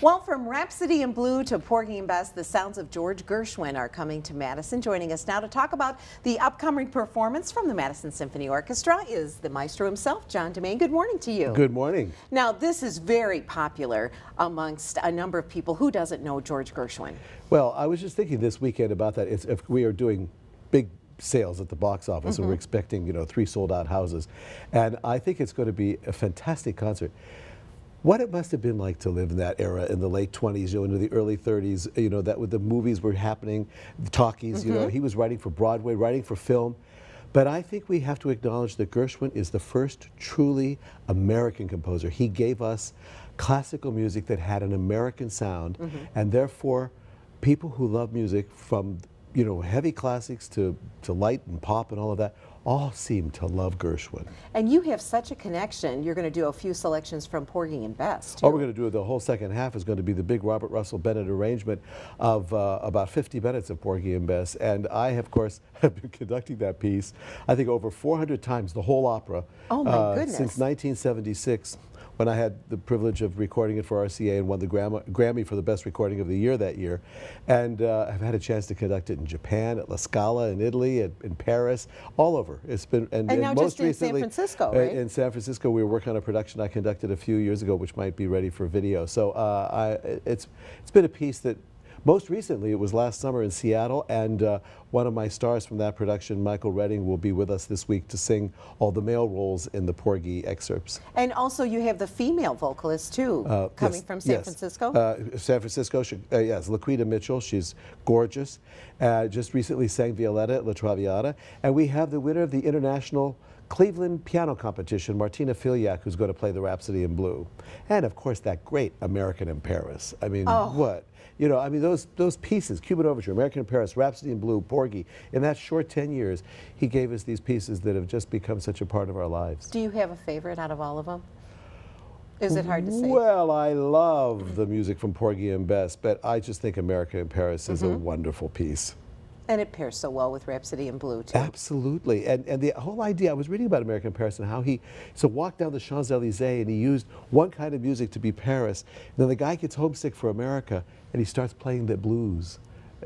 Well, from Rhapsody in Blue to Porgy and Bess, the sounds of George Gershwin are coming to Madison. Joining us now to talk about the upcoming performance from the Madison Symphony Orchestra is the maestro himself, John DeMain. Good morning to you. Good morning. Now, this is very popular amongst a number of people. Who doesn't know George Gershwin? Well, I was just thinking this weekend about that. If we are doing big sales at the box office, and we're expecting, 3 sold-out houses, and I think it's going to be a fantastic concert. What it must have been like to live in that era in the late 20s, into the early 30s, that when the movies were happening, the talkies, he was writing for Broadway, writing for film. But I think we have to acknowledge that Gershwin is the first truly American composer. He gave us classical music that had an American sound, and therefore people who love music from heavy classics to light and pop and all of that all seem to love Gershwin. And you have such a connection. You're going to do a few selections from Porgy and Bess, too. Oh, we're going to do the whole second half is going to be the big Robert Russell Bennett arrangement of about 50 minutes of Porgy and Bess. And I, of course, have been conducting that piece, I think, over 400 times, the whole opera. Oh, my goodness. Since 1976. When I had the privilege of recording it for RCA and won the Grammy for the best recording of the year that year. And I've had a chance to conduct it in Japan, at La Scala, in Italy, in Paris, all over. It's been, and now most just in recently, San Francisco, right? In San Francisco, we were working on a production I conducted a few years ago, which might be ready for video. So it's been a piece that, most recently, it was last summer in Seattle, and one of my stars from that production, Michael Redding, will be with us this week to sing all the male roles in the Porgy excerpts. And also you have the female vocalist, too, coming from San Francisco? San Francisco, yes, Laquita Mitchell. She's gorgeous. Just recently sang Violetta at La Traviata. And we have the winner of the International Cleveland Piano Competition, Martina Filiak, who's going to play the Rhapsody in Blue. And, of course, that great American in Paris. I mean, what? Those pieces, Cuban Overture, American in Paris, Rhapsody in Blue, Porgy, in that short 10 years, he gave us these pieces that have just become such a part of our lives. Do you have a favorite out of all of them? Is it hard to say? Well, I love the music from Porgy and Bess, but I just think American in Paris is a wonderful piece. And it pairs so well with Rhapsody in Blue, too. Absolutely. And the whole idea, I was reading about American in Paris and how he walked down the Champs-Élysées and he used one kind of music to be Paris. And then the guy gets homesick for America and he starts playing the blues.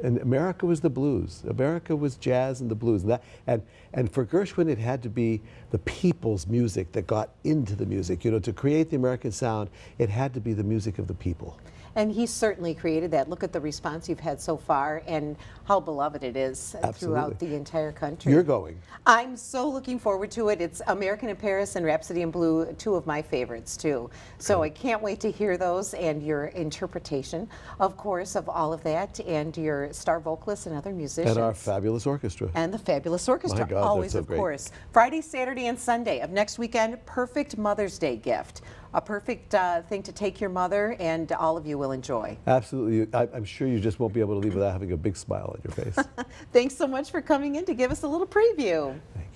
And America was the blues. America was jazz and the blues. And for Gershwin, it had to be the people's music that got into the music. To create the American sound, it had to be the music of the people. And he certainly created that. Look at the response you've had so far and how beloved it is throughout the entire country. You're going. I'm so looking forward to it. It's American in Paris and Rhapsody in Blue, 2 of my favorites, too. So I can't wait to hear those and your interpretation, of course, of all of that, and your star vocalists and other musicians. And our fabulous orchestra. And the fabulous orchestra, My God, always, that's so of course. Friday, Saturday, and Sunday of next weekend, perfect Mother's Day gift. A perfect thing to take your mother, and all of you will enjoy. Absolutely. I'm sure you just won't be able to leave without having a big smile on your face. Thanks so much for coming in to give us a little preview. Thanks.